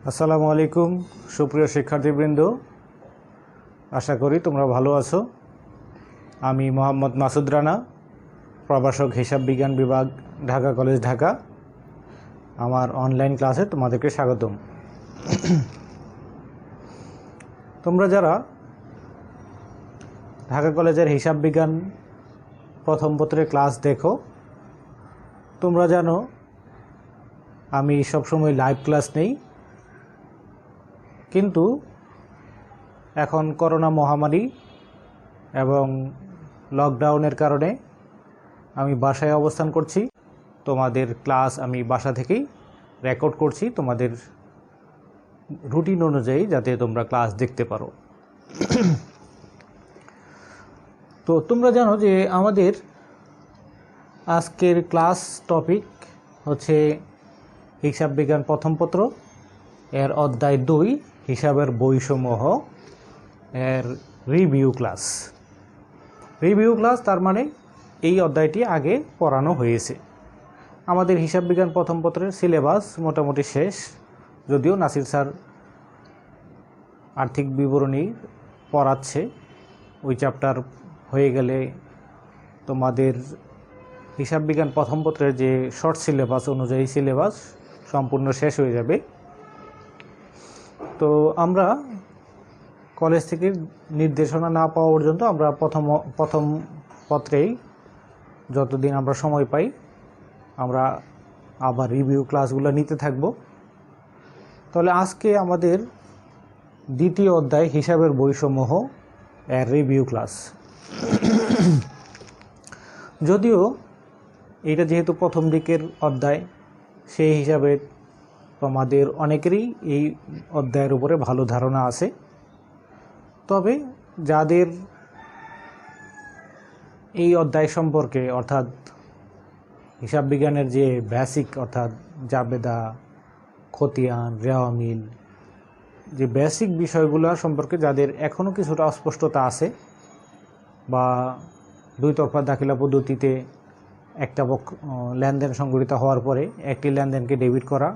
আসসালামু আলাইকুম সুপ্রিয় শিক্ষার্থীবৃন্দ, আশা করি তোমরা ভালো আছো। আমি মোহাম্মদ মাসুদ রানা, প্রভাষক হিসাব বিজ্ঞান বিভাগ, ঢাকা কলেজ, ঢাকা। আমার অনলাইন ক্লাসে তোমাদেরকে স্বাগতম। তোমরা যারা ঢাকা কলেজের হিসাব বিজ্ঞান প্রথম পত্রের ক্লাস দেখো, তোমরা জানো আমি সবসময় লাইভ ক্লাস নেই, কিন্তু এখন করোনা মহামারী এবং লকডাউনের কারণে আমি বাসায় অবস্থান করছি। তোমাদের ক্লাস আমি বাসা থেকেই রেকর্ড করছি, তোমাদের রুটিন অনুযায়ী, যাতে তোমরা ক্লাস দেখতে পারো। তো তোমরা জানো যে আমাদের আজকের ক্লাস টপিক হচ্ছে হিসাব বিজ্ঞান প্রথম পত্র এর অধ্যায় 2 হিসাবের বৈসমূহ এর রিভিউ ক্লাস। তার মানে এই অধ্যায়টি আগে পড়ানো হয়েছে। আমাদের হিসাব বিজ্ঞান প্রথম পত্রের সিলেবাস মোটামুটি শেষ, যদিও নাসির স্যার আর্থিক বিবরণী পড়াচ্ছে। ওই চ্যাপ্টার হয়ে গেলে তোমাদের হিসাব বিজ্ঞান প্রথম পত্রের যে শর্ট সিলেবাস অনুযায়ী সিলেবাস সম্পূর্ণ শেষ হয়ে যাবে। তো আমরা কলেজ থেকে নির্দেশনা না পাওয়া পর্যন্ত আমরা প্রথম পত্রেই যতদিন আমরা সময় পাই আমরা আবার রিভিউ ক্লাসগুলো নিতে থাকব। তাহলে আজকে আমাদের দ্বিতীয় অধ্যায় হিসাবের বৈসমূহ এর রিভিউ ক্লাস। যদিও এটা যেহেতু প্রথম দিকের অধ্যায়, সেই হিসাবে তোমাদের অনেকেরই এই অধ্যায়ের উপরে ভালো ধারণা আছে। তবে যাদের এই অধ্যায় সম্পর্কে, অর্থাৎ হিসাব বিজ্ঞানের যে বেসিক, অর্থাৎ জাবেদা, খতিয়ান, রেওয়া মিল, যে বেসিক বিষয়গুলো সম্পর্কে যাদের এখনও কিছুটা অস্পষ্টতা আছে, বা দুই তরফা দাখিলা পদ্ধতিতে একটা লেনদেন সংগঠিত হওয়ার পরে একটি লেনদেনকে ডেবিট করা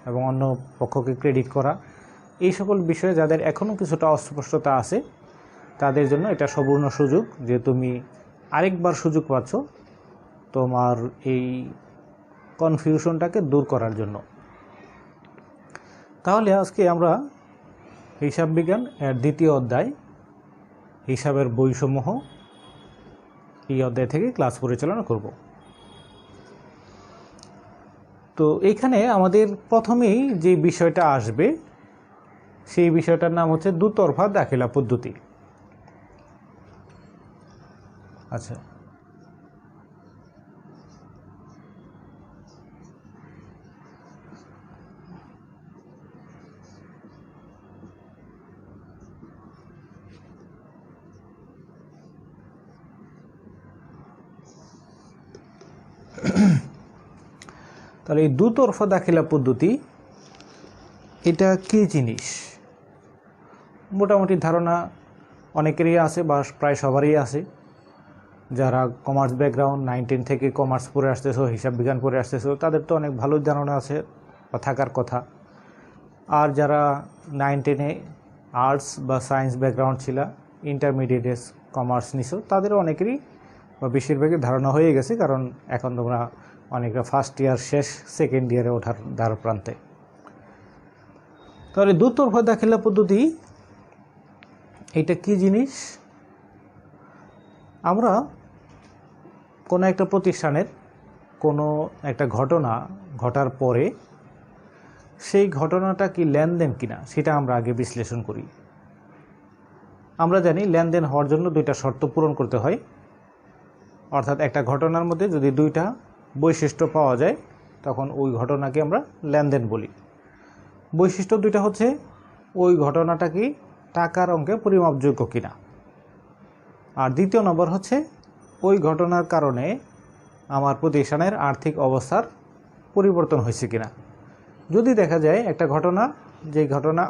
এবং অন্য পক্ষকে ক্রেডিট করা, এই সকল বিষয়ে যাদের এখনও কিছুটা অস্পষ্টতা আছে, তাদের জন্য এটা সুবর্ণ সুযোগ যে তুমি আরেকবার সুযোগ পাচ্ছ তোমার এই কনফিউশনটাকে দূর করার জন্য। তাহলে আজকে আমরা হিসাব বিজ্ঞান এর দ্বিতীয় অধ্যায় হিসাবের বইসমূহ এই অধ্যায় থেকে ক্লাস পরিচালনা করব। তো এখানে আমাদের প্রথমেই যে বিষয়টা আসবে সেই বিষয়টার নাম হচ্ছে দুতরফা দাখিলা পদ্ধতি। আচ্ছা, তাহলে এই দুতরফা দাখিলা পদ্ধতি এটা কী জিনিস মোটামুটি ধারণা অনেকেরই আছে, বা প্রায় সবারই আছে। যারা কমার্স ব্যাকগ্রাউন্ড 9-10 থেকে কমার্স পড়ে আসতেছো, হিসাব বিজ্ঞান পড়ে আসতেছো, তাদের তো অনেক ভালো ধারণা আছে বা থাকার কথা। আর যারা 9-10-এ আর্টস বা সায়েন্স ব্যাকগ্রাউন্ড ছিল, ইন্টারমিডিয়েটে কমার্স নিছো, তাদেরও অনেকেরই বা বেশিরভাগই ধারণা হয়ে গেছে, কারণ এখন তোমরা অনেকটা ফার্স্ট ইয়ার শেষ, সেকেন্ড ইয়ারে ওঠার দ্বার প্রান্তে। তাহলে দুতরফা দাখিলা পদ্ধতি এটা কি জিনিস? আমরা কোনো একটা প্রতিষ্ঠানের কোনো একটা ঘটনা ঘটার পরে সেই ঘটনাটা কি লেনদেন কিনা সেটা আমরা আগে বিশ্লেষণ করি। আমরা জানি লেনদেন হওয়ার জন্য দুইটা শর্ত পূরণ করতে হয়, অর্থাৎ একটা ঘটনার মধ্যে যদি দুইটা বৈশিষ্ট্য পাওয়া যায় তখন ওই ঘটনাকে আমরা লেনদেন বলি। বৈশিষ্ট্য দুইটা হচ্ছে ওই ঘটনাটা কি টাকার অঙ্কে পরিমাপযোগ্য কিনা, আর দ্বিতীয় নম্বর হচ্ছে ওই ঘটনার কারণে আমার প্রতিষ্ঠানের আর্থিক অবস্থার পরিবর্তন হয়েছে কিনা। যদি দেখা যায় একটা ঘটনা, যে ঘটনা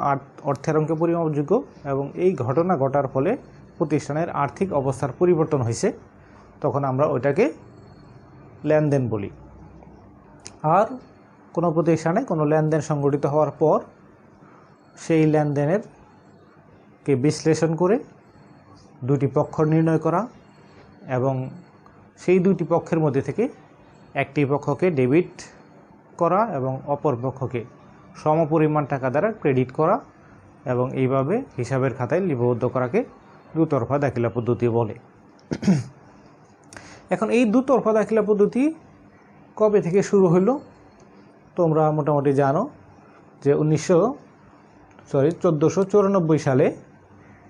অর্থের অঙ্কে পরিমাপযোগ্য এবং এই ঘটনা ঘটার ফলে প্রতিষ্ঠানের আর্থিক অবস্থার পরিবর্তন হয়েছে, তখন আমরা ওইটাকে লেনদেন বলি। আর কোনো প্রতিষ্ঠানে কোনো লেনদেন সংগঠিত হওয়ার পর সেই লেনদেনের কে বিশ্লেষণ করে দুটি পক্ষ নির্ণয় করা এবং সেই দুটি পক্ষের মধ্যে থেকে একটি পক্ষকে ডেবিট করা এবং অপর পক্ষকে সমপরিমাণ টাকা দ্বারা ক্রেডিট করা এবং এইভাবে হিসাবের খাতায় লিপিবদ্ধ করাকে দুতরফা দাখিলা পদ্ধতি বলে। এখন এই দুতরফা দাখিলা পদ্ধতি কবে থেকে শুরু হলো তোমরা মোটামুটি জানো যে 1494 সালে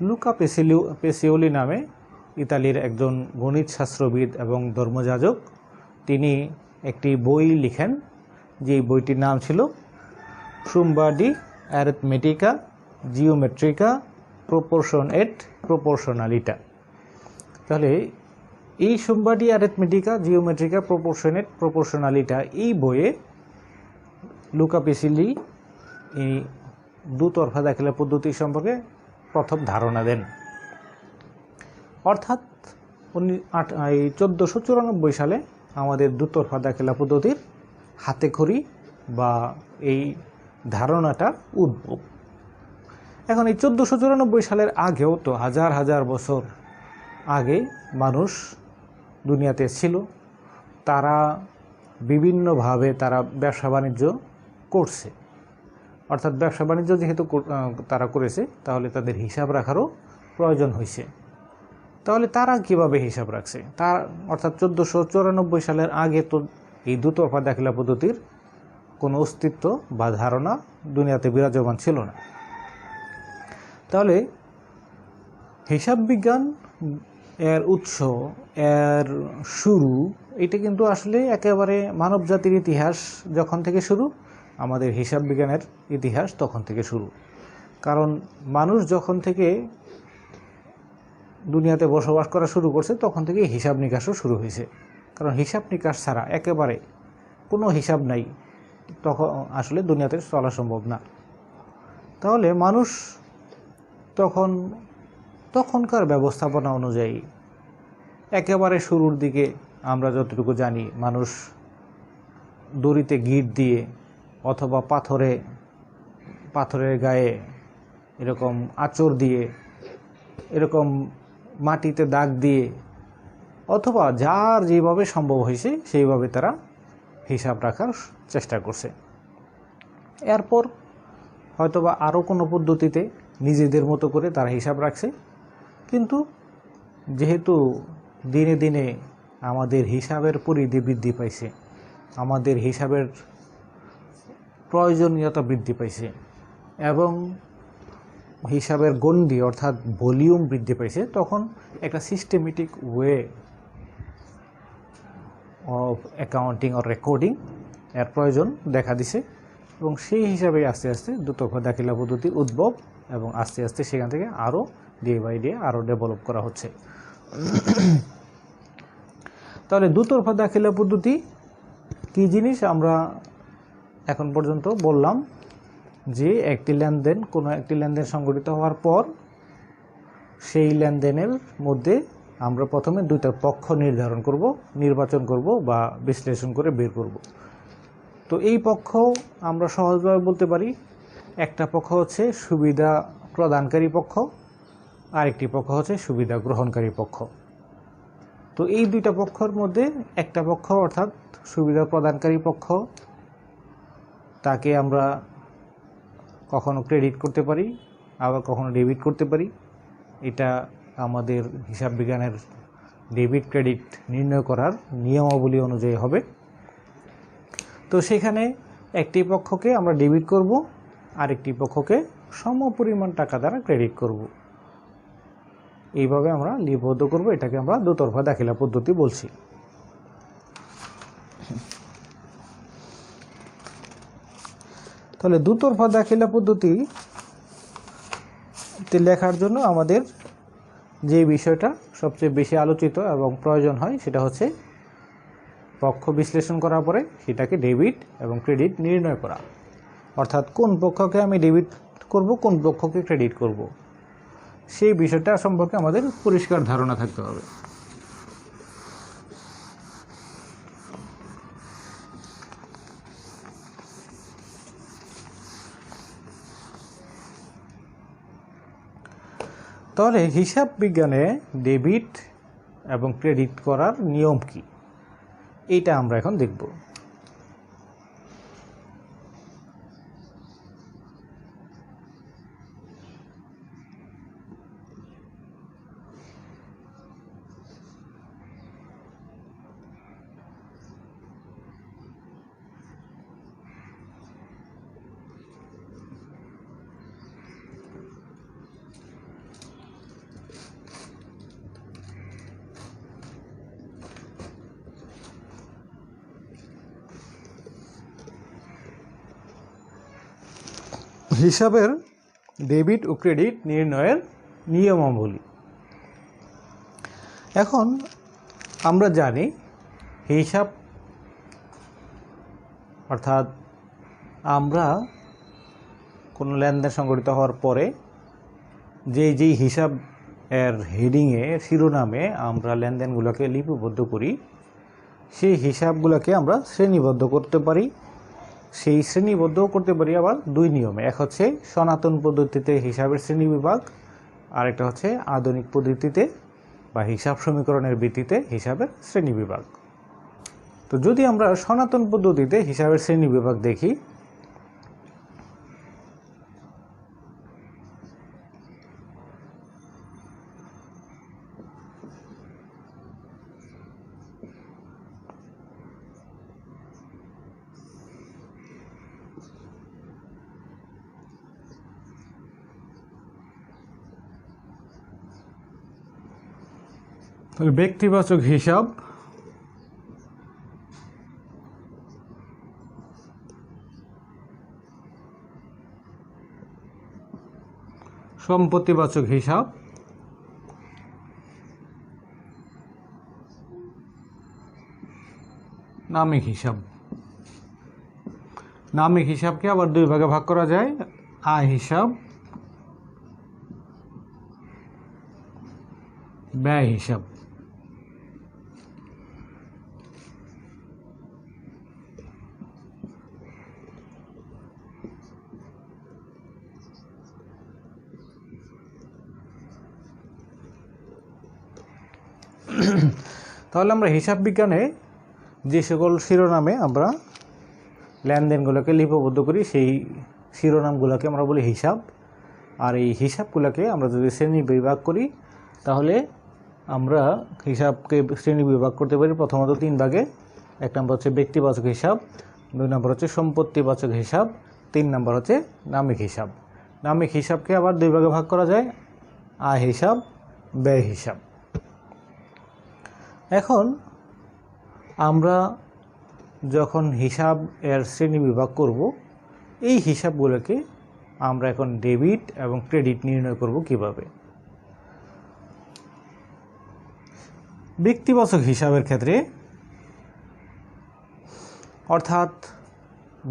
লুকা পেসিওলি নামে ইতালির একজন গণিত শাস্ত্রবিদ এবং ধর্মযাজক তিনি একটি বই লিখেন, যে বইটির নাম ছিল সুম্বা ডি অ্যারিথমেটিকা জিওমেট্রিকা প্রপোর্শন এট প্রপোর্শনালিটা। তাহলে এই সুম্বা ডি অ্যারিথমেটিকা জিওমেট্রিকা প্রপোর্শন এট প্রপোর্শনালিটা এই বইয়ে লুকা পেসিওলি এই দুতরফা দাখিলা পদ্ধতি সম্পর্কে প্রথম ধারণা দেন। অর্থাৎ 1494 সালে আমাদের দুতরফা দাখিলা পদ্ধতির হাতেখড়ি বা এই ধারণাটার উদ্ভব। এখন এই 1494 সালের আগেও তো হাজার হাজার বছর আগে মানুষ দুনিয়াতে ছিল, তারা বিভিন্নভাবে তারা ব্যবসা বাণিজ্য করছে। অর্থাৎ ব্যবসা বাণিজ্য যেহেতু তারা করেছে তাহলে তাদের হিসাব রাখারও প্রয়োজন হয়েছে। তাহলে তারা কিভাবে হিসাব রাখছে অর্থাৎ 1494 সালের আগে তো এই দুতরফা দাখিলা পদ্ধতির কোনো অস্তিত্ব বা ধারণা দুনিয়াতে বিরাজমান ছিল না। তাহলে হিসাব বিজ্ঞান এর উৎস, এর শুরু, এটা কিন্তু আসলে একেবারে মানব জাতির ইতিহাস যখন থেকে শুরু, আমাদের হিসাব বিজ্ঞানের ইতিহাস তখন থেকে শুরু। কারণ মানুষ যখন থেকে দুনিয়াতে বসবাস করা শুরু করছে তখন থেকে হিসাব নিকাশও শুরু হয়েছে। কারণ হিসাব নিকাশ ছাড়া একেবারে কোনো হিসাব নাই, তখন আসলে দুনিয়াতে চলা সম্ভব না। তাহলে মানুষ তখনকার ব্যবস্থাপনা অনুযায়ী একেবারে শুরুর দিকে আমরা যতটুকু জানি, মানুষ দড়িতে গিট দিয়ে অথবা পাথরের গায়ে এরকম আঁচড় দিয়ে, এরকম মাটিতে দাগ দিয়ে, অথবা যার যেভাবে সম্ভব হয়েছে সেইভাবে তারা হিসাব রাখার চেষ্টা করছে। এরপর হয়তোবা আরও কোনো পদ্ধতিতে নিজেদের মতো করে তারা হিসাব রাখছে। কিন্তু যেহেতু দিনে দিনে আমাদের হিসাবের পরিধি বৃদ্ধি পাইছে, আমাদের হিসাবের প্রয়োজনীয়তা বৃদ্ধি পাইছে এবং হিসাবের গণ্ডি অর্থাৎ ভলিউম বৃদ্ধি পাইছে, তখন একটা systematic way of accounting or recording এর প্রয়োজন দেখা দিছে এবং সেই হিসাবে আস্তে আস্তে দুতরফা দাখিলা পদ্ধতির উদ্ভব এবং আস্তে আস্তে সেখান থেকে আরও ডে বাই ডে আরও ডেভেলপ করা হচ্ছে। তাহলে দুতরফা দাখিলা পদ্ধতি কী জিনিস আমরা এখন পর্যন্ত বললাম যে কোনো একটি লেনদেন সংঘটিত হওয়ার পর সেই লেনদেনের মধ্যে আমরা প্রথমে দুইটা পক্ষ নির্বাচন করব বা বিশ্লেষণ করে বের করব। তো এই পক্ষ আমরা সহজভাবে বলতে পারি, একটা পক্ষ হচ্ছে সুবিধা প্রদানকারী পক্ষ, আরেকটি পক্ষ হচ্ছে সুবিধা গ্রহণকারী পক্ষ। তো এই দুইটা পক্ষের মধ্যে একটা পক্ষ অর্থাৎ সুবিধা প্রদানকারী পক্ষ, তাকে আমরা কখনো ক্রেডিট করতে পারি আবার কখনো ডেবিট করতে পারি। এটা আমাদের হিসাব বিজ্ঞানের ডেবিট ক্রেডিট নির্ণয় করার নিয়মাবলী অনুযায়ী হবে। তো সেখানে একটি পক্ষকে আমরা ডেবিট করব, আরেকটি পক্ষকে সমপরিমাণ টাকা দ্বারা ক্রেডিট করব। এইভাবে আমরা লিপিবদ্ধ করব, এটাকে আমরা দুতরফা দাখিলা পদ্ধতি বলছি। তাহলে দুতরফা দাখিলা পদ্ধতিতে লেখার জন্য আমাদের যে বিষয়টা সবচেয়ে বেশি আলোচিত এবং প্রয়োজন হয় সেটা হচ্ছে পক্ষ বিশ্লেষণ করার পরে সেটাকে ডেবিট এবং ক্রেডিট নির্ণয় করা। অর্থাৎ কোন পক্ষকে আমি ডেবিট করব, কোন পক্ষকে ক্রেডিট করব, সেই বিষয়টা সম্পর্কে আমাদের পরিষ্কার ধারণা থাকতে হবে। তাহলে হিসাব বিজ্ঞানে ডেবিট এবং ক্রেডিট করার নিয়ম কি, এইটা আমরা এখন দেখব। হিসাবের ডেবিট ও ক্রেডিট নির্ণয়ের নিয়মাবলী। এখন আমরা জানি হিসাব অর্থাৎ আমরা কোনো লেনদেন সংঘটিত হওয়ার পরে যেই হিসাব এর হেডিংয়ে শিরোনামে আমরা লেনদেনগুলোকে লিপিবদ্ধ করি, সেই হিসাবগুলোকে আমরা শ্রেণীবদ্ধ করতে পারি। সেই শ্রেণীবদ্ধ করতে পারি আবার দুই নিয়মে, এক হচ্ছে সনাতন পদ্ধতিতে হিসাবের শ্রেণীবিভাগ, আরেকটা হচ্ছে আধুনিক পদ্ধতিতে বা হিসাব সমীকরণের ভিত্তিতে হিসাবের শ্রেণীবিভাগ। তো যদি আমরা সনাতন পদ্ধতিতে হিসাবের শ্রেণীবিভাগ দেখি, ব্যক্তিবাচক হিসাব, সম্পত্তিবাচক হিসাব, নামিক হিসাব। নামিক হিসাবকে আবার দুই ভাগে ভাগ করা যায়, আয় হিসাব, ব্যয় হিসাব। তাহলে আমরা হিসাব বিজ্ঞানে যে সকল শিরোনামে আমরা লেনদেনগুলোকে লিপিবদ্ধ করি, সেই শিরোনামগুলোকে আমরা বলি হিসাব। আর এই হিসাবগুলোকে আমরা যদি শ্রেণী বিভাগ করি, তাহলে আমরা হিসাবকে শ্রেণী বিভাগ করতে পারি প্রথমত তিন ভাগে। এক নম্বর হচ্ছে ব্যক্তিবাচক হিসাব, দুই নম্বর হচ্ছে সম্পত্তিবাচক হিসাব, তিন নম্বর হচ্ছে নামিক হিসাব। নামিক হিসাবকে আবার দুই ভাগে ভাগ করা যায়, আয় হিসাব, ব্যয় হিসাব। এখন আমরা যখন হিসাব এর শ্রেণী বিভাগ করব, এই হিসাবগুলোকে আমরা এখন ডেবিট এবং ক্রেডিট নির্ণয় করব কিভাবে। ব্যক্তিবাচক হিসাবের ক্ষেত্রে অর্থাৎ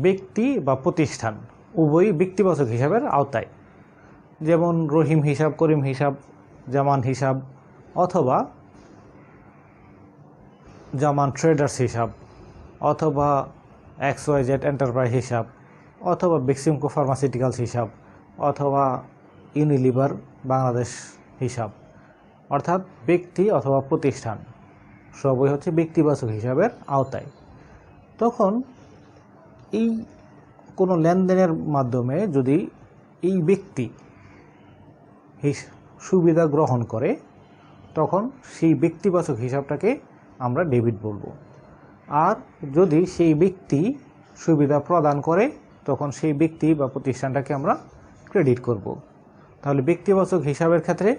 ব্যক্তি বা প্রতিষ্ঠান উভয়ই ব্যক্তিবাচক হিসাবের আওতায়, যেমন রহিম হিসাব, করিম হিসাব, জামান হিসাব, অথবা জামান ট্রেডার্স হিসাব, অথবা XYZ এন্টারপ্রাইজ হিসাব, অথবা বেক্সিমকো ফার্মাসিউটিক্যালস হিসাব, অথবা ইউনিলিভার বাংলাদেশ হিসাব। অর্থাৎ ব্যক্তি অথবা প্রতিষ্ঠান সবই হচ্ছে ব্যক্তিবাচক হিসাবের আওতায়। তখন এই কোনো লেনদেনের মাধ্যমে যদি এই ব্যক্তি সুবিধা গ্রহণ করে, তখন সেই ব্যক্তিবাচক হিসাবটাকে আমরা ডেবিট বলবো। আর যদি সেই ব্যক্তি সুবিধা প্রদান করে, তখন সেই ব্যক্তি বা প্রতিষ্ঠানটাকে আমরা ক্রেডিট করব। তাহলে ব্যক্তিবাচক হিসাবের ক্ষেত্রে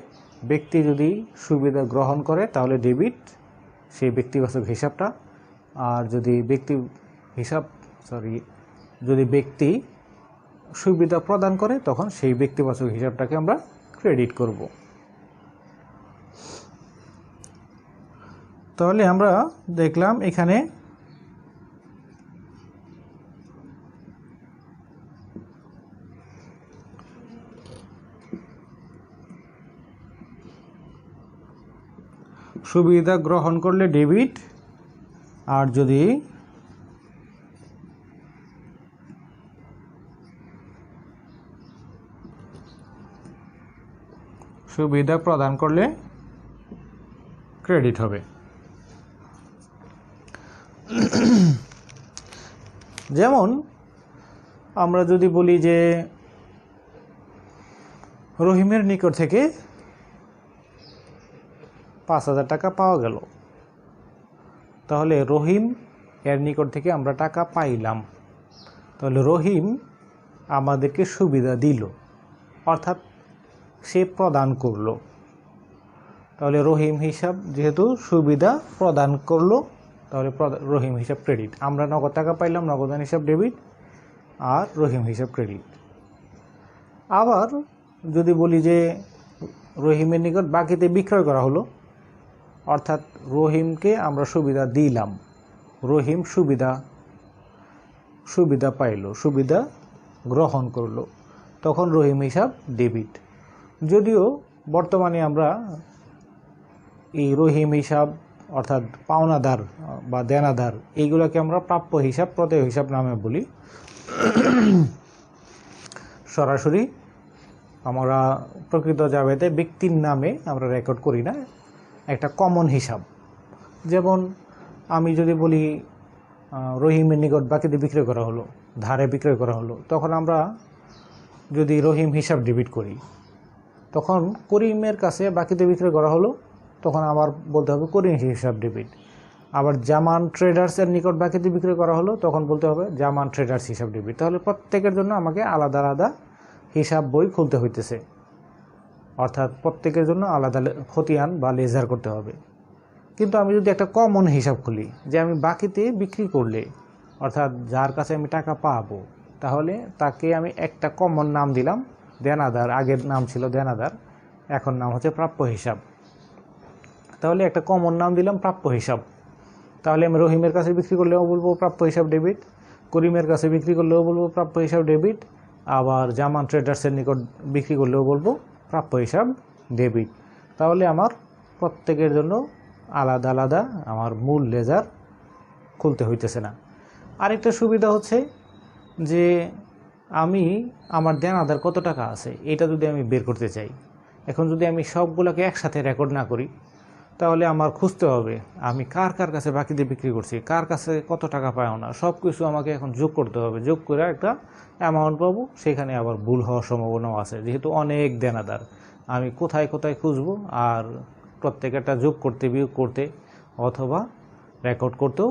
ব্যক্তি যদি সুবিধা গ্রহণ করে তাহলে ডেবিট, সেই ব্যক্তিবাচক হিসাবটা। আর যদি যদি ব্যক্তি সুবিধা প্রদান করে, তখন সেই ব্যক্তিবাচক হিসাবটাকে আমরা ক্রেডিট করব। তাহলে আমরা দেখলাম এখানে সুবিধা গ্রহণ করলে ডেবিট, আর যদি সুবিধা প্রদান করলে ক্রেডিট হবে। যেমন আমরা যদি বলি যে রহিমের নিকট থেকে 5,000 টাকা পাওয়া গেল, তাহলে রহিম এর নিকট থেকে আমরা টাকা পাইলাম, তাহলে রহিম আমাদেরকে সুবিধা দিল, অর্থাৎ সে প্রদান করলো। তাহলে রহিম হিসাব যেহেতু সুবিধা প্রদান করলো, তাহলে রহিম হিসাব ক্রেডিট। আমরা নগদ টাকা পাইলাম, নগদান হিসাব ডেবিট, আর রহিম হিসাব ক্রেডিট। আবার যদি বলি যে রহিমের নিকট বাকিতে বিক্রয় করা হলো, অর্থাৎ রহিমকে আমরা সুবিধা দিলাম, রহিম সুবিধা পাইল, সুবিধা গ্রহণ করলো, তখন রহিম হিসাব ডেবিট। যদিও বর্তমানে আমরা এই রহিম হিসাব অর্থাৎ পাওনাদার বা দেনাদার এইগুলোকে আমরা প্রাপ্য হিসাব, প্রত্যয় হিসাব নামে বলি। সরাসরি আমরা প্রকৃত জাবেতে ব্যক্তির নামে আমরা রেকর্ড করি না, একটা কমন হিসাব। যেমন আমি যদি বলি রহিমের নিকট বাকিতে বিক্রয় করা হলো, ধারে বিক্রয় করা হলো, তখন আমরা যদি রহিম হিসাব ডেবিট করি, তখন করিমের কাছে বাকিতে বিক্রয় করা হলো, তখন আবার বলতে হবে করিম হিসাব ডেবিট। আবার জামান ট্রেডার্সের নিকট বাকিতে বিক্রয় করা হলো, তখন বলতে হবে জামান ট্রেডার্স হিসাব ডেবিট। তাহলে প্রত্যেকের জন্য আমাকে আলাদা আলাদা হিসাব বই খুলতে হইতেছে, অর্থাৎ প্রত্যেকের জন্য আলাদা খতিয়ান বা লেজার করতে হবে। কিন্তু আমি যদি একটা কমন হিসাব খুলি যে আমি বাকিতে বিক্রি করলে, অর্থাৎ যার কাছে আমি টাকা পাবো, তাহলে তাকে আমি একটা কমন নাম দিলাম দেনাদার। আগের নাম ছিল দেনাদার, এখন নাম হচ্ছে প্রাপ্য হিসাব। তাহলে একটা কমন নাম দিলাম প্রাপ্য হিসাব। তাহলে আমি রহিমের কাছে বিক্রি করলেও বলবো প্রাপ্য হিসাব ডেবিট, করিমের কাছে বিক্রি করলেও বলবো প্রাপ্য হিসাব ডেবিট, আবার জামান ট্রেডার্সের নিকট বিক্রি করলেও বলবো প্রাপ্য হিসাব ডেবিট। তাহলে আমার প্রত্যেকের জন্য আলাদা আলাদা আমার মূল লেজার খুলতে হইতেছে না। আরেকটা সুবিধা হচ্ছে যে আমি আমার দেনাদার কত টাকা আছে এটা যদি আমি বের করতে চাই, এখন যদি আমি সবগুলোকে একসাথে রেকর্ড না করি, তাহলে আমার খুঁজতে হবে আমি কার কার কাছে বাকিতে বিক্রি করছি, কার কাছে কত টাকা পাও না, সব কিছু আমাকে এখন যোগ করতে হবে। যোগ করে একটা অ্যামাউন্ট পাবো, সেখানে আবার ভুল হওয়ার সম্ভাবনাও আছে, যেহেতু অনেক দেনাদার। আমি কোথায় কোথায় খুঁজবো, আর প্রত্যেকটা যোগ করতে বিয়োগ করতে অথবা রেকর্ড করতেও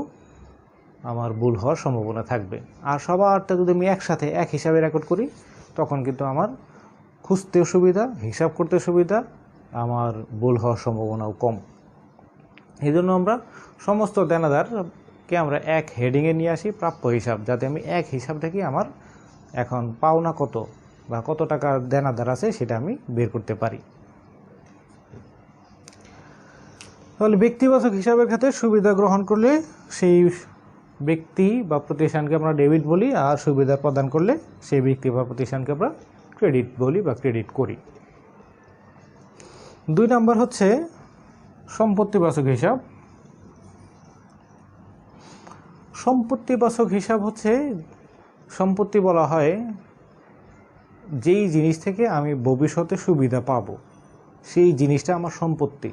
আমার ভুল হওয়ার সম্ভাবনা থাকবে। আর সবারটা যদি আমি একসাথে এক হিসাবে রেকর্ড করি, তখন কিন্তু আমার খুঁজতেও সুবিধা, হিসাব করতে সুবিধা, আমার ভুল হওয়ার সম্ভাবনাও কম। এই জন্য আমরা সমস্ত দেনাদারকে আমরা এক হেডিংয়ে নিয়ে আসি প্রাপ্য হিসাব, যাতে আমি এক হিসাব থেকে আমার এখন পাওনা কত বা কত টাকা দেনাদার আছে সেটা আমি বের করতে পারি। তাহলে ব্যক্তিবাচক হিসাবের ক্ষেত্রে সুবিধা গ্রহণ করলে সেই ব্যক্তি বা প্রতিষ্ঠানকে আমরা ডেবিট বলি, আর সুবিধা প্রদান করলে সেই ব্যক্তি বা প্রতিষ্ঠানকে আমরা ক্রেডিট বলি বা ক্রেডিট করি। 2 নম্বর হচ্ছে সম্পত্তিবাচক হিসাব। সম্পত্তিবাচক হিসাব হচ্ছে, সম্পত্তি বলা হয় যেই জিনিস থেকে আমি ভবিষ্যতে সুবিধা পাবো, সেই জিনিসটা আমার সম্পত্তি।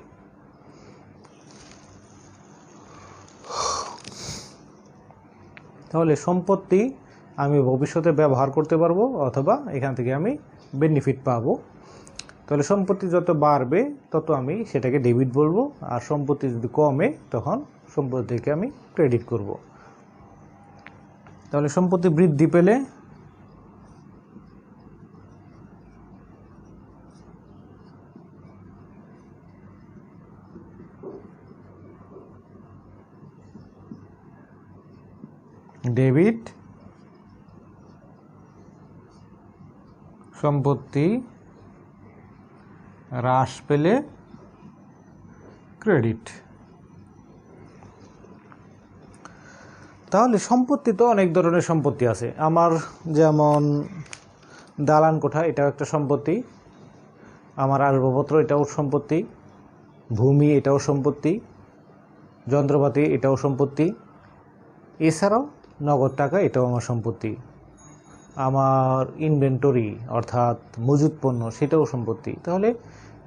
তাহলে সম্পত্তি আমি ভবিষ্যতে ব্যবহার করতে পারবো, অথবা এখান থেকে আমি বেনিফিট পাবো। তাহলে সম্পত্তি যত বাড়বে তত আমি সেটাকে ডেবিট বলবো, আর সম্পত্তি যদি কমে তখন সম্পত্তিকে আমি ক্রেডিট করব। তাহলে সম্পত্তি বৃদ্ধি পেলে ডেবিট, সম্পত্তি হ্রাস পেলে ক্রেডিট। তাহলে সম্পত্তি তো অনেক ধরনের সম্পত্তি আছে আমার, যেমন দালান কোঠা এটাও একটা সম্পত্তি, আমার আসবাবপত্র এটাও সম্পত্তি, ভূমি এটাও সম্পত্তি, যন্ত্রপাতি এটাও সম্পত্তি, এছাড়াও নগদ টাকা এটাও আমার সম্পত্তি, আমার ইনভেন্টরি অর্থাৎ মজুদ পণ্য সেটাও সম্পত্তি। তাহলে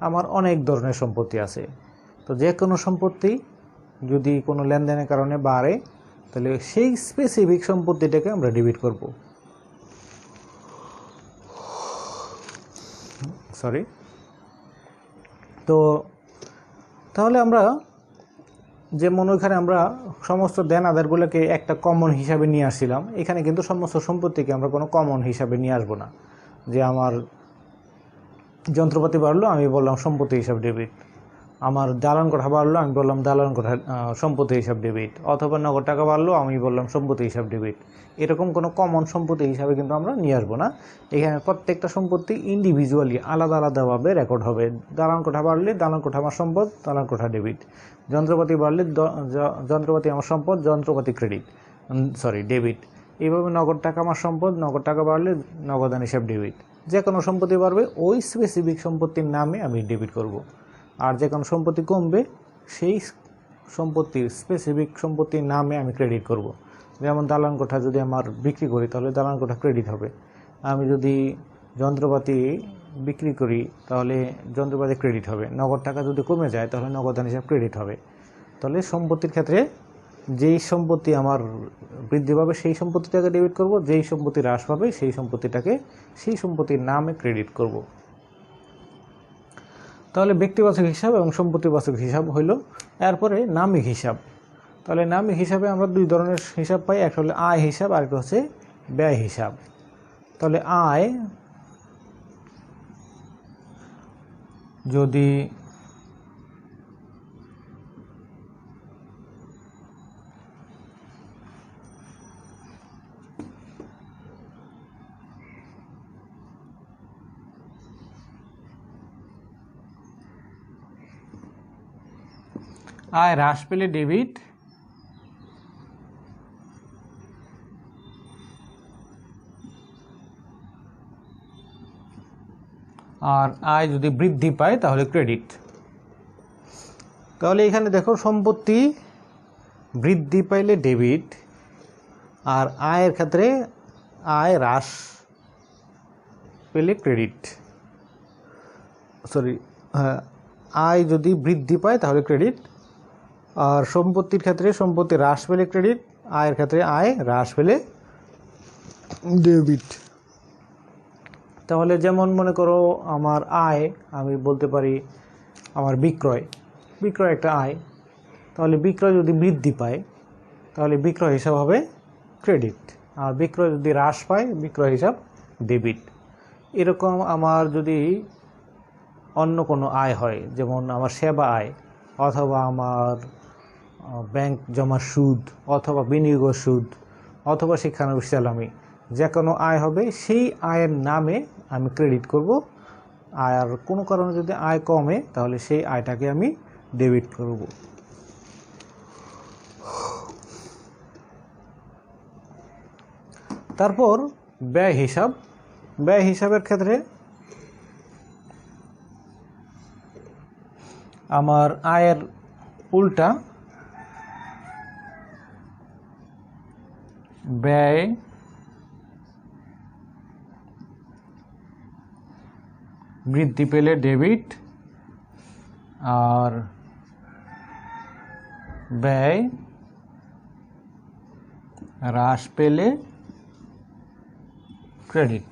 আমার অনেক ধরনের সম্পত্তি আছে। তো যে কোনো সম্পত্তি যদি কোনো লেনদেনের কারণে বাড়ে তাহলে সেই স্পেসিফিক সম্পত্তিটাকে আমরা ডেবিট করব। সরি। তো তাহলে আমরা যেমন ওইখানে আমরা সমস্ত দেন আদারগুলোকে একটা কমন হিসাবে নিয়ে আসছিলাম, এখানে কিন্তু সমস্ত সম্পত্তিকে আমরা কোনো কমন হিসাবে নিয়ে আসবো না। যে আমার যন্ত্রপাতি বাড়লো, আমি বললাম সম্পত্তি হিসাব ডেবিট। আমার দালান কোঠা বাড়লো, আমি বললাম দালান কোঠা সম্পত্তি হিসাব ডেবিট। অথবা নগদ টাকা বাড়লো, আমি বললাম সম্পত্তি হিসাব ডেবিট। এরকম কোনো কমন সম্পত্তি হিসাবে কিন্তু আমরা নিয়ে আসবো না। এখানে প্রত্যেকটা সম্পত্তি ইন্ডিভিজুয়ালি আলাদা আলাদাভাবে রেকর্ড হবে। দালান কোঠা বাড়লে দালান কোঠা আমার সম্পদ, দালান কোঠা ডেবিট। যন্ত্রপাতি বাড়লে যন্ত্রপাতি আমার সম্পদ, যন্ত্রপাতি ডেবিট। এইভাবে নগদ টাকা আমার সম্পদ, নগদ টাকা বাড়লে নগদান হিসাব ডেবিট। যে কোনো সম্পত্তি বাড়বে ওই স্পেসিফিক সম্পত্তির নামে আমি ডেবিট করব। আর যে কোনো সম্পত্তি কমবে সেই সম্পত্তির স্পেসিফিক সম্পত্তির নামে আমি ক্রেডিট করব। যেমন দালান কোঠা যদি আমার বিক্রি করি তাহলে দালান কোঠা ক্রেডিট হবে। আমি যদি যন্ত্রপাতি বিক্রি করি তাহলে যন্ত্রপাতি ক্রেডিট হবে। নগদ টাকা যদি কমে যায় তাহলে নগদান হিসাব ক্রেডিট হবে। তাহলে সম্পত্তির ক্ষেত্রে যেই সম্পত্তি আমার বৃদ্ধি পাবে সেই সম্পত্তিটাকে ডেবিট করব, যেই সম্পত্তি হ্রাস পাবে সেই সম্পত্তির নামে ক্রেডিট করব। তাহলে ব্যক্তিবাচক হিসাব এবং সম্পত্তিবাচক হিসাব হইল। এরপরে নামিক হিসাব। তাহলে নামিক হিসাবে আমরা দুই ধরনের হিসাব পাই, একটা হলো আয় হিসাব আর একটা হচ্ছে ব্যয় হিসাব। তাহলে আয় যদি আয় হ্রাস পেলে ডেবিট, আর আয় যদি বৃদ্ধি পায় তাহলে ক্রেডিট। তাহলে এখানে দেখো সম্পত্তি বৃদ্ধি পাইলে ডেবিট, আর আয়ের ক্ষেত্রে আয় হ্রাস পেলে ক্রেডিট। আয় যদি বৃদ্ধি পায় তাহলে ক্রেডিট, আর সম্পত্তির ক্ষেত্রে সম্পত্তি হ্রাস পেলে ক্রেডিট, আয়ের ক্ষেত্রে আয় হ্রাস পেলে ডেবিট। তাহলে যেমন মনে করো আমার আয়, আমি বলতে পারি আমার বিক্রয় একটা আয়। তাহলে বিক্রয় যদি বৃদ্ধি পায় তাহলে বিক্রয় হিসাব হবে ক্রেডিট, আর বিক্রয় যদি হ্রাস পায় বিক্রয় হিসাব ডেবিট। এরকম আমার যদি অন্য কোনো আয় হয়, যেমন আমার সেবা আয়, অথবা আমার ব্যাংক জমা সুদ, অথবা বিনিয়োগ সুদ, অথবা শিক্ষানবিশ চালামি, যে কোনো আয় হবে সেই আয়ের নামে আমি ক্রেডিট করব। আর কোনো কারণে যদি আয় কমে তাহলে সেই আয়টাকে আমি ডেবিট করব। তারপর ব্যয় হিসাব। ব্যয় হিসাবের ক্ষেত্রে আমার আয়ের উল্টা ব্যয় বৃদ্ধি পেলে ডেবিট, আর ব্যয় হ্রাস পেলে ক্রেডিট।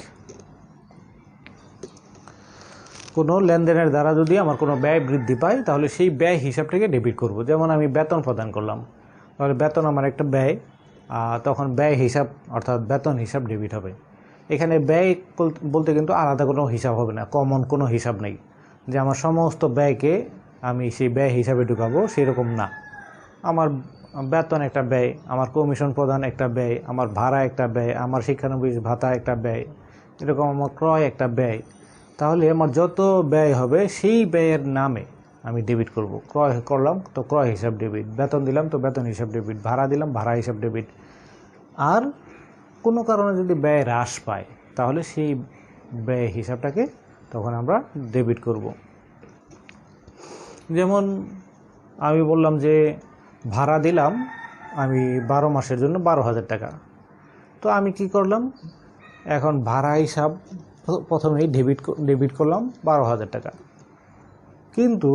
কোনো লেনদেনের দ্বারা যদি আমার কোনো ব্যয় বৃদ্ধি পায় তাহলে সেই ব্যয় হিসাবটাকে ডেবিট করব। যেমন আমি বেতন প্রদান করলাম, তাহলে বেতন আমার একটা ব্যয়, তখন ব্যয় হিসাব অর্থাৎ বেতন হিসাব ডেবিট হবে। এখানে ব্যয় বলতে কিন্তু আলাদা কোনো হিসাব হবে না, কমন কোনো হিসাব নেই যে আমার সমস্ত ব্যয়কে আমি সেই ব্যয় হিসাবে ঢুকাবো, সেরকম না। আমার বেতন একটা ব্যয়, আমার কমিশন প্রদান একটা ব্যয়, আমার ভাড়া একটা ব্যয়, আমার শিক্ষানবিশ ভাতা একটা ব্যয়, এরকম আমার ক্রয় একটা ব্যয়। তাহলে আমার যত ব্যয় হবে সেই ব্যয়ের নামে আমি ডেবিট করব। ক্রয় করলাম তো ক্রয় হিসাব ডেবিট, বেতন দিলাম তো বেতন হিসাব ডেবিট, ভাড়া দিলাম ভাড়া হিসাব ডেবিট। আর কোনো কারণে যদি ব্যয় হ্রাস পায় তাহলে সেই ব্যয় হিসাবটাকে তখন আমরা ডেবিট করব। যেমন আমি বললাম যে ভাড়া দিলাম আমি 12 মাসের জন্য 12,000 টাকা। তো আমি কি করলাম, এখন ভাড়া হিসাব প্রথমেই ডেবিট করলাম 12,000 টাকা। কিন্তু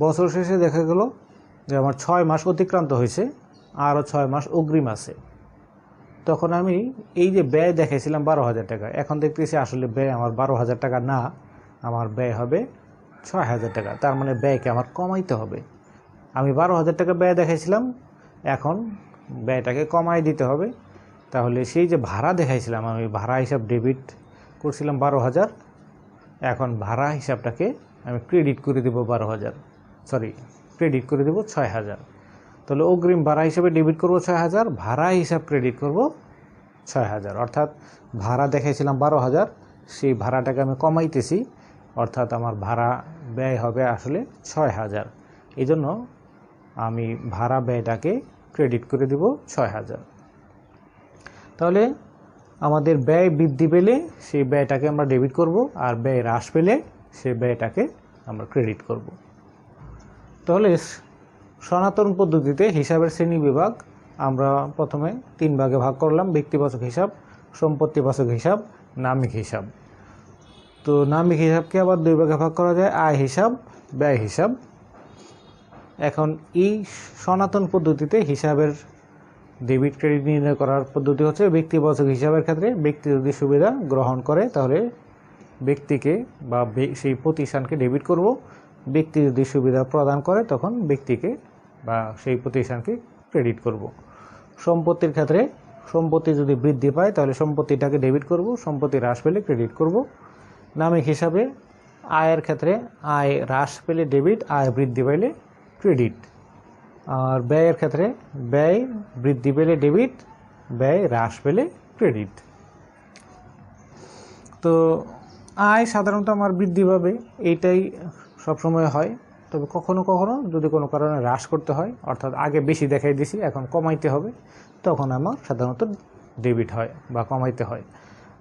বছর শেষে দেখা গেল যে আমার 6 মাস অতিক্রান্ত হয়েছে, আরও 6 মাস অগ্রিম আছে। তখন আমি এই যে ব্যয় দেখাইছিলাম 12,000 টাকা, এখন দেখতেছি আসলে ব্যয় আমার 12,000 টাকা না, আমার ব্যয় হবে 6,000 টাকা। তার মানে ব্যয়কে আমার কমাইতে হবে। আমি 12,000 টাকা ব্যয় দেখাইছিলাম, এখন ব্যয়টাকে কমাই দিতে হবে। তাহলে সেই যে ভাড়া দেখাইছিলাম, আমি ভাড়া হিসাব ডেবিট করছিলাম 12,000, এখন ভাড়া হিসাবটাকে আমি ক্রেডিট করে দেবো 12,000, ক্রেডিট করে দেবো 6,000। তাহলে অগ্রিম ভাড়া হিসাবে ডেবিট করব 6,000, ভাড়া হিসাব ক্রেডিট করব 6,000। অর্থাৎ ভাড়া দেখাইছিলাম 12,000, সেই ভাড়াটাকে আমি কমাইতেছি, অর্থাৎ আমার ভাড়া ব্যয় হবে আসলে 6,000। এই জন্য আমি ভাড়া ব্যয়টাকে ক্রেডিট করে দেব 6,000। তাহলে আমাদের ব্যয় বৃদ্ধি পেলে সেই ব্যয়টাকে আমরা ডেবিট করব, আর ব্যয় হ্রাস পেলে সেই ব্যয়টাকে আমরা ক্রেডিট করব। তাহলে সনাতন পদ্ধতিতে হিসাবের শ্রেণী বিভাগ আমরা প্রথমে 3 ভাগে ভাগ করলাম: ব্যক্তিবাচক হিসাব, সম্পত্তিবাচক হিসাব, নামিক হিসাব। তো নামিক হিসাবকে আবার 2 ভাগে ভাগ করা যায়: আয় হিসাব, ব্যয় হিসাব। এখন এই সনাতন পদ্ধতিতে হিসাবের ডেবিট ক্রেডিট নির্ণয় করার পদ্ধতি হচ্ছে ব্যক্তিবাচক হিসাবের ক্ষেত্রে ব্যক্তি যদি সুবিধা গ্রহণ করে তাহলে ব্যক্তিকে বা সেই প্রতিষ্ঠানকে ডেবিট করব, ব্যক্তি যদি সুবিধা প্রদান করে তখন ব্যক্তিকে বা সেই প্রতিষ্ঠানকে ক্রেডিট করব। সম্পত্তির ক্ষেত্রে সম্পত্তি যদি বৃদ্ধি পায় তাহলে সম্পত্তিটাকে ডেবিট করব, সম্পত্তি হ্রাস পেলে ক্রেডিট করব। নামিক হিসাবে আয়ের ক্ষেত্রে আয় হ্রাস পেলে ডেবিট, আয় বৃদ্ধি পেলে ক্রেডিট। আর ব্যয়ের ক্ষেত্রে ব্যয় বৃদ্ধি পেলে ডেবিট, ব্যয় হ্রাস পেলে ক্রেডিট। তো আয় সাধারণত আমার বৃদ্ধি পাবে, এইটাই সবসময় হয়। তবে কখনো কখনো যদি কোনো কারণে হ্রাস করতে হয়, অর্থাৎ আগে বেশি দেখাই দিছি এখন কমাইতে হবে, তখন আমার সাধারণত ডেবিট হয় বা কমাইতে হয়।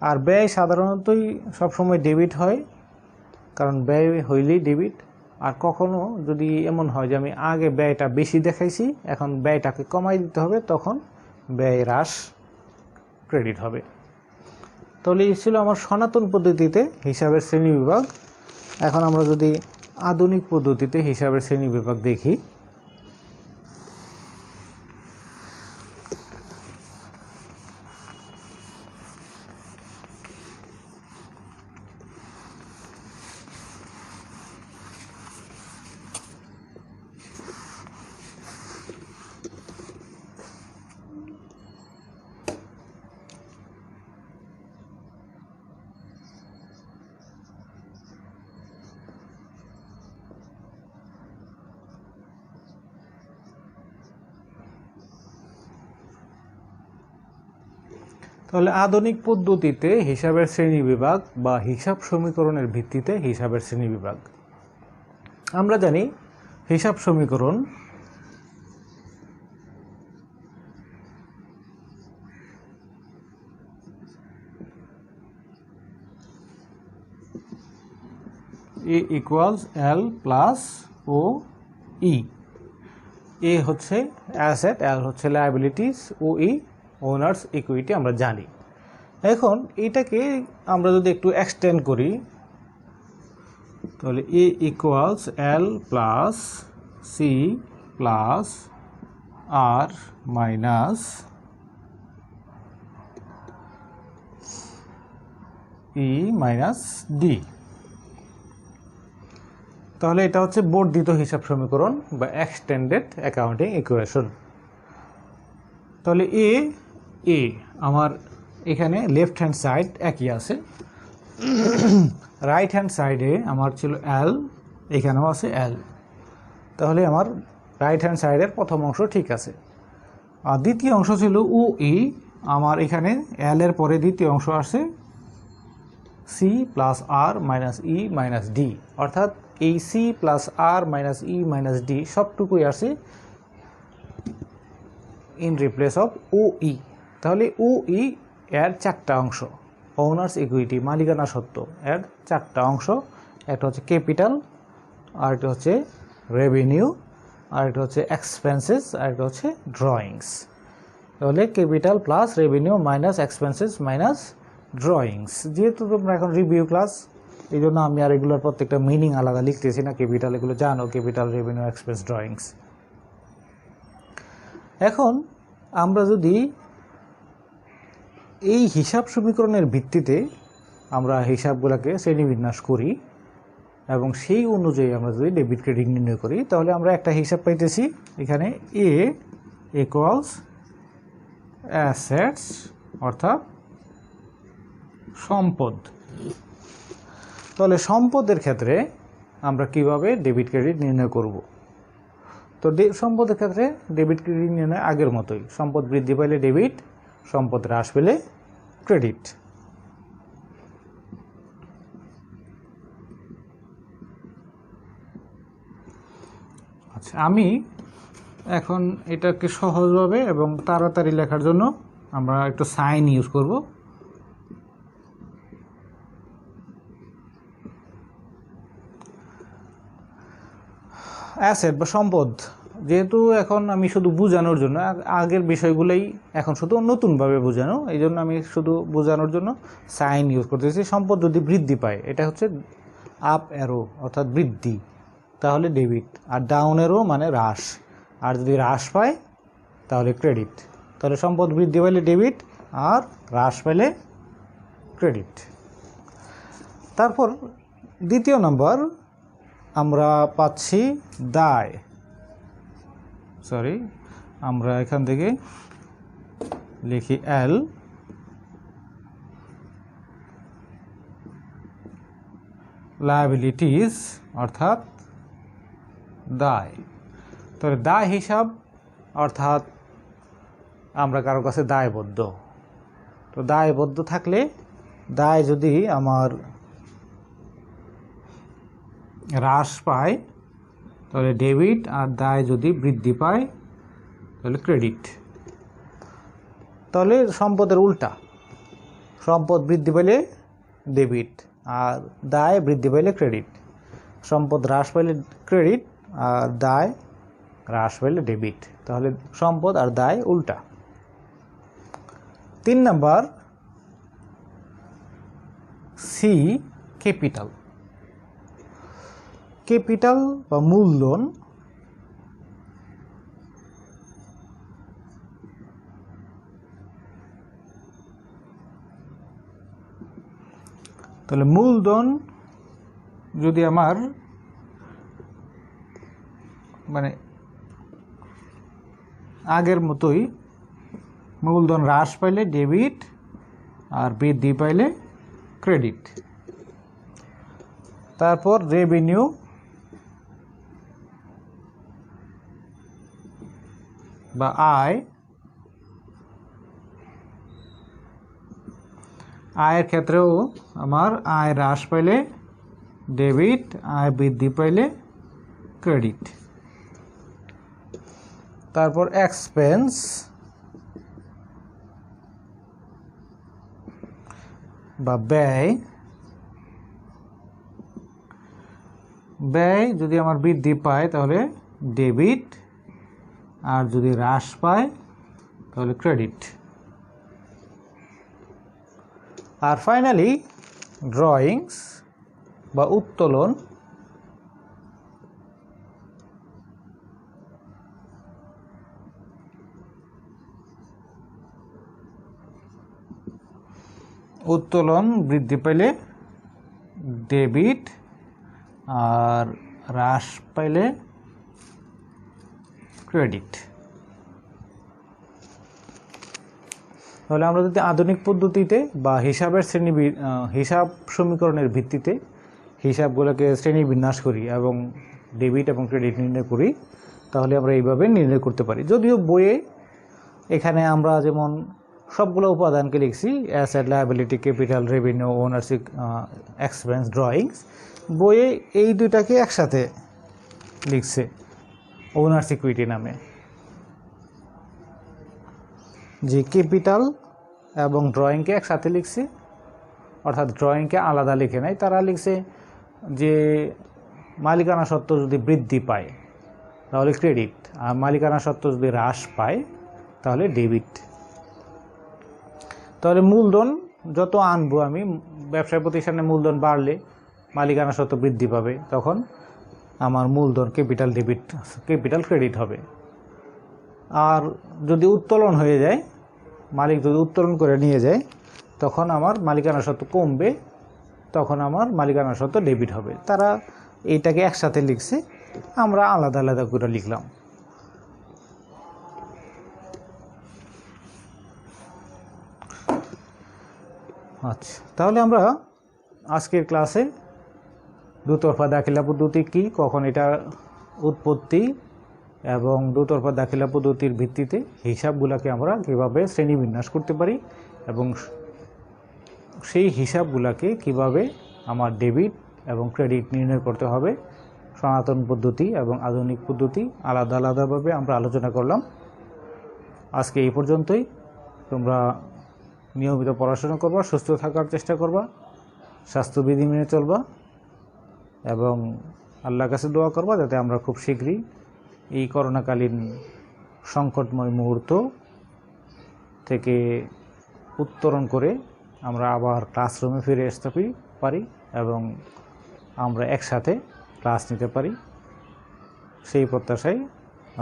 আর ব্যয় সাধারণতই সবসময় ডেবিট হয়, কারণ ব্যয় হইলেই ডেবিট। আর কখনো যদি এমন হয় যে আমি আগে ব্যয়টা বেশি দেখাইছি, এখন ব্যয়টাকে কমাই দিতে হবে, তখন ব্যয় হ্রাস ক্রেডিট হবে। তাহলে এই ছিল আমার সনাতন পদ্ধতিতে হিসাবের শ্রেণীবিভাগ। এখন আমরা যদি আধুনিক পদ্ধতিতে হিসাবের শ্রেণীবিভাগ দেখি, তাহলে আধুনিক পদ্ধতিতে হিসাবের শ্রেণীবিভাগ বা হিসাব সমীকরণের ভিত্তিতে হিসাবের শ্রেণীবিভাগ। আমরা জানি হিসাব সমীকরণ A = L + OE। এ হচ্ছে অ্যাসেট, L হচ্ছে লায়াবিলিটিস, OE ওনার্স ইকুইটি আমরা জানি। এখন এটাকে আমরা যদি একটু এক্সটেন্ড করি তাহলে A = L + C + R - E - D। তাহলে এটা হচ্ছে বর্ধিত হিসাব সমীকরণ বা এক্সটেন্ডেড অ্যাকাউন্টিং ইকুয়েশন। তাহলে এ আমার এখানে লেফট হ্যান্ড সাইড একই আছে, রাইট হ্যান্ড সাইডে আমার ছিল L, এখানেও আছে L। তাহলে আমার রাইট হ্যান্ড সাইডের প্রথম অংশ ঠিক আছে। আর দ্বিতীয় অংশ ছিল OE, আমার এখানে L এর পরে দ্বিতীয় অংশ আসে C + R - E - D, অর্থাৎ এই C + R - E - D সবটুকুই আসে ইন রিপ্লেস অফ OE। তাহলে OE এর 4টা অংশ, ওনার্স ইকুইটি মালিকানা সত্ত্ব এর 4টা অংশ। একটা হচ্ছে ক্যাপিটাল, আরেকটা হচ্ছে রেভিনিউ, আরেকটা হচ্ছে এক্সপেন্সেস, আরেকটা হচ্ছে ড্রয়িংস। তাহলে capital plus revenue minus expenses minus drawings. যেহেতু তোমরা এখন রিভিউ ক্লাস, এই জন্য আমি আর এগুলোর প্রত্যেকটা মিনিং আলাদা লিখতেছি না, ক্যাপিটাল এগুলো জানো, ক্যাপিটাল, রেভিনিউ, এক্সপেন্স, ড্রয়িংস। এখন আমরা যদি এই হিসাব সমীকরণের ভিত্তিতে আমরা হিসাবগুলোকে শ্রেণীবিন্যাস করি এবং সেই অনুযায়ী আমরা যদি ডেবিট ক্রেডিট নির্ণয় করি, তাহলে আমরা একটা হিসাব পাইতেছি এখানে এ ইকুয়ালস অ্যাসেটস অর্থাৎ সম্পদ। তাহলে সম্পদের ক্ষেত্রে আমরা কিভাবে ডেবিট ক্রেডিট নির্ণয় করব? তো সম্পদের ক্ষেত্রে ডেবিট ক্রেডিট নির্ণয় আগের মতোই, সম্পদ বৃদ্ধি পেলে ডেবিট, সম্পদ হ্রাস পেলে ক্রেডিট। আচ্ছা, আমি এখন এটাকে সহজভাবে এবং তাড়াতাড়ি লেখার জন্য আমরা একটু সাইন ইউজ করব। অ্যাসেট বা সম্পদ, যেহেতু এখন আমি শুধু বোঝানোর জন্য, আগের বিষয়গুলোই এখন শুধু নতুনভাবে বোঝানো, এই জন্য আমি শুধু বোঝানোর জন্য সাইন ইউজ করতেছি। সম্পদ যদি বৃদ্ধি পায়, এটা হচ্ছে আপ অ্যারো অর্থাৎ বৃদ্ধি, তাহলে ডেবিট, আর ডাউন অ্যারো মানে হ্রাস, আর যদি হ্রাস পায় তাহলে ক্রেডিট। তাহলে সম্পদ বৃদ্ধি পাইলে ডেবিট আর হ্রাস পাইলে ক্রেডিট। তারপর দ্বিতীয় নম্বর আমরা পাচ্ছি দায়, আমরা এখান থেকে লিখি এল, লায়াবিলিটিস অর্থাৎ দায়। তাহলে দায় হিসাব অর্থাৎ আমরা কারো কাছে দায়বদ্ধ। তো দায়বদ্ধ থাকলে, দায় যদি আমার হ্রাস পায় তাহলে ডেবিট, আর দায় যদি বৃদ্ধি পায় তাহলে ক্রেডিট। তাহলে সম্পদের উল্টা, সম্পদ বৃদ্ধি পেলে ডেবিট আর দায় বৃদ্ধি পাইলে ক্রেডিট, সম্পদ হ্রাস পাইলে ক্রেডিট আর দায় হ্রাস পাইলে ডেবিট। তাহলে সম্পদ আর দায় উল্টা। 3 নাম্বার সি, ক্যাপিটাল। ক্যাপিটাল বা মূলধন তাহলে মূলধন যদি আমার মানে আগের মতোই, মূলধন হ্রাস পাইলে ডেবিট আর বৃদ্ধি পাইলে ক্রেডিট। তারপর রেভিনিউ বা আয়, আয়ের ক্ষেত্রেও আমার আয় হ্রাস পাইলে ডেবিট, আয় বৃদ্ধি পাইলে ক্রেডিট। তারপর এক্সপেন্স বা ব্যয়, ব্যয় যদি আমার বৃদ্ধি পায় তাহলে ডেবিট, আর যদি হ্রাস পায় তাহলে ক্রেডিট। আর ফাইনালি ড্রয়িংস বা উত্তোলন, উত্তোলন বৃদ্ধি পাইলে ডেবিট আর হ্রাস পাইলে ক্রেডিট। তাহলে আমরা যদি আধুনিক পদ্ধতিতে বা হিসাবের হিসাব সমীকরণের ভিত্তিতে হিসাবগুলোকে শ্রেণীবিন্যাস করি এবং ডেবিট এবং ক্রেডিট নির্ণয় করি, তাহলে আমরা এইভাবে নির্ণয় করতে পারি। যদিও বইয়ে এখানে আমরা যেমন সবগুলো উপাদানকে লিখছি, asset, liability, capital, revenue, ownership, expense, drawings, বইয়ে এই দুইটাকে একসাথে লিখছে ওনার্স ইকুইটি নামে। যে ক্যাপিটাল এবং ড্রয়িংকে একসাথে লিখছে, অর্থাৎ ড্রয়িংকে আলাদা লিখে নাই, তারা লিখছে যে মালিকানা সত্ত্ব যদি বৃদ্ধি পায় তাহলে ক্রেডিট, আর মালিকানা সত্ত্ব যদি হ্রাস পায় তাহলে ডেবিট। তাহলে মূলধন যত আনবো আমি, ব্যবসায় প্রতিষ্ঠানে মূলধন বাড়লে মালিকানা সত্ত্ব বৃদ্ধি পাবে, তখন আমার মূলধন ক্যাপিটাল ক্রেডিট হবে। আর যদি উত্তোলন হয়ে যায়, মালিক যদি উত্তোলন করে নিয়ে যায়, তখন আমার মালিকানা সত্ত্ব কমবে, তখন আমার মালিকানা সত্ত্ব ডেবিট হবে। তারা এইটাকে একসাথে লিখছে, আমরা আলাদা আলাদা করে লিখলাম। আচ্ছা, তাহলে আমরা আজকের ক্লাসে দুতরফা দাখিলা পদ্ধতি কি, কখন এটা উৎপত্তি, এবং দুতরফা দাখিলা পদ্ধতির ভিত্তিতে হিসাবগুলোকে আমরা কীভাবে শ্রেণীবিন্যাস করতে পারি, এবং সেই হিসাবগুলোকে কিভাবে আমার ডেবিট এবং ক্রেডিট নির্ণয় করতে হবে, সনাতন পদ্ধতি এবং আধুনিক পদ্ধতি আলাদা আলাদাভাবে আমরা আলোচনা করলাম। আজকে এই পর্যন্তই। তোমরা নিয়মিত পড়াশোনা করবা, সুস্থ থাকার চেষ্টা করবা, স্বাস্থ্যবিধি মেনে চলবা, এবং আল্লাহর কাছে দোয়া করবা যাতে আমরা খুব শীঘ্রই এই করোনাকালীন সংকটময় মুহূর্ত থেকে উত্তরণ করে আমরা আবার ক্লাসরুমে ফিরে আসতে পারি এবং আমরা একসাথে ক্লাস নিতে পারি। সেই প্রত্যাশায়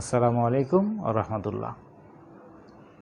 আসসালামু আলাইকুম ওয়া রাহমাতুল্লাহ।